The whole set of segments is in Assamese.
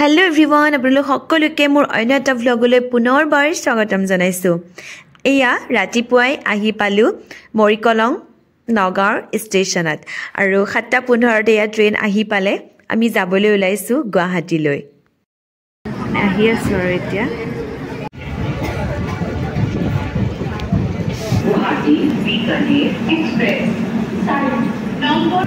Hello everyone, আপোনালোক সকলোকে মোৰ অন্য এটা ভ্লগলৈ পুনৰবাৰ স্বাগতম জনাইছো। এয়া ৰাতিপুৱাই আহি পালো মৰিকলং নগাঁও ষ্টেচনত আৰু 7:15 তে ট্ৰেইন আহি পালে আমি যাবলৈ ওলাইছো গুৱাহাটীলৈ। আহি আছো আৰু এতিয়া গুৱাহাটী বিকানেৰ এক্সপ্ৰেছ নম্বৰ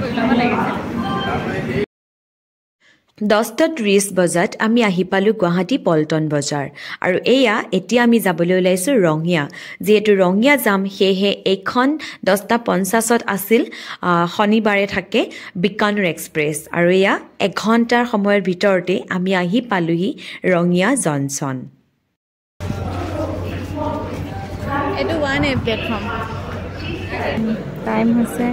10:30 বজাত আমি আহি পালো গুৱাহাটী পল্টন বজাৰ আৰু এয়া এতিয়া আমি যাবলৈ ওলাইছো ৰঙিয়া যেহেতু ৰঙিয়া যাম সেহে এখন 10:50ত আছিল শনিবাৰে থাকে বিকানেৰ এক্সপ্ৰেছ আৰু এয়া 1 ঘণ্টাৰ সময়ৰ ভিতৰতে আমি আহি পালোহি ৰঙিয়া জংচন। এটো 1A প্লেটফৰ্ম টাইম হৈছে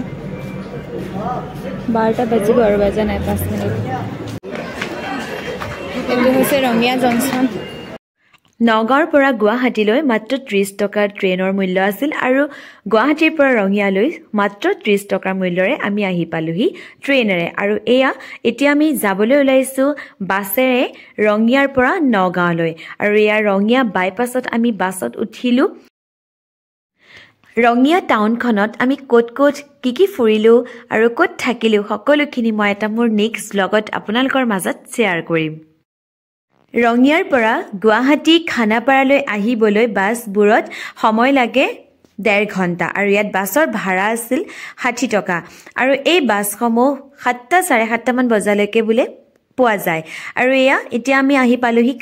12টা বাজিব আৰু বাজা নাই 5 মিনিট। এটো হৈছে ৰঙিয়া জংচন। নগাঁৱৰ পৰা গুৱাহাটীলৈ মাত্ৰ 30 টকাৰ ট্ৰেইনৰ মূল্য আছিল আৰু গুৱাহাটীৰ পৰা ৰঙিয়ালৈ মাত্ৰ 30 টকাৰ মূল্যৰে আমি আহি পালোহি ট্ৰেইনেৰে আৰু এয়া এতিয়া আমি যাবলৈ ওলাইছো বাছেৰে ৰঙিয়াৰ পৰা নগাঁৱলৈ আৰু এয়া ৰঙিয়া বাইপাছত আমি বাছত উঠিলো। ৰঙিয়া টাউনখনত আমি ক'ত কি ফুৰিলো আৰু ক'ত থাকিলো সকলোখিনি মই এটা মোৰ নেক্সট ব্লগত আপোনালোকৰ মাজত শ্বেয়াৰ কৰিম। ৰঙিয়াৰ পৰা গুৱাহাটী খানাপাৰালৈ আহিবলৈ বাছবোৰত সময় লাগে 1.5 ঘণ্টা আৰু ইয়াত বাছৰ ভাড়া আছিল 60 টকা আৰু এই বাছসমূহ 7টা 7:30 মান বজালৈকে বোলে পোৱা যায় আৰু এয়া এতিয়া আমি আহি পালোহি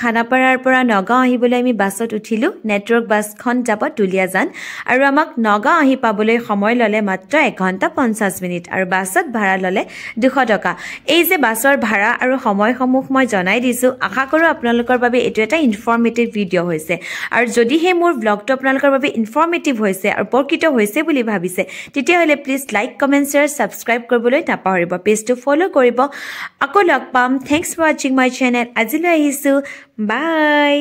খানাপাৰাৰ পৰা নগাঁও আহিবলৈ আমি বাছত উঠিলো। নেটৱৰ্ক বাছখন যাব দুলিয়াজান আৰু আমাক নগাঁও আহি পাবলৈ সময় ললে মাত্ৰ 1 ঘণ্টা 50 মিনিট আৰু বাছত ভাড়া ললে 200 টকা। এই যে বাছৰ ভাড়া আৰু সময়সমূহ মই জনাই দিছো, আশা কৰো আপোনালোকৰ বাবে এটো এটা ইনফৰমেটিভ ভিডিঅ' হৈছে আৰু যদিহে মোৰ ব্লগটো আপোনালোকৰ বাবে ইনফৰমেটিভ হৈছে আৰু উপকৃত হৈছে বুলি ভাবিছে তেতিয়াহলে please like comment share subscribe কৰিবলৈ নাপাহৰিব, পেজটো ফলো কৰিব। আকৌ লগ পাম। Thanks for watching my channel. আজিলৈ আহিছো, বাই।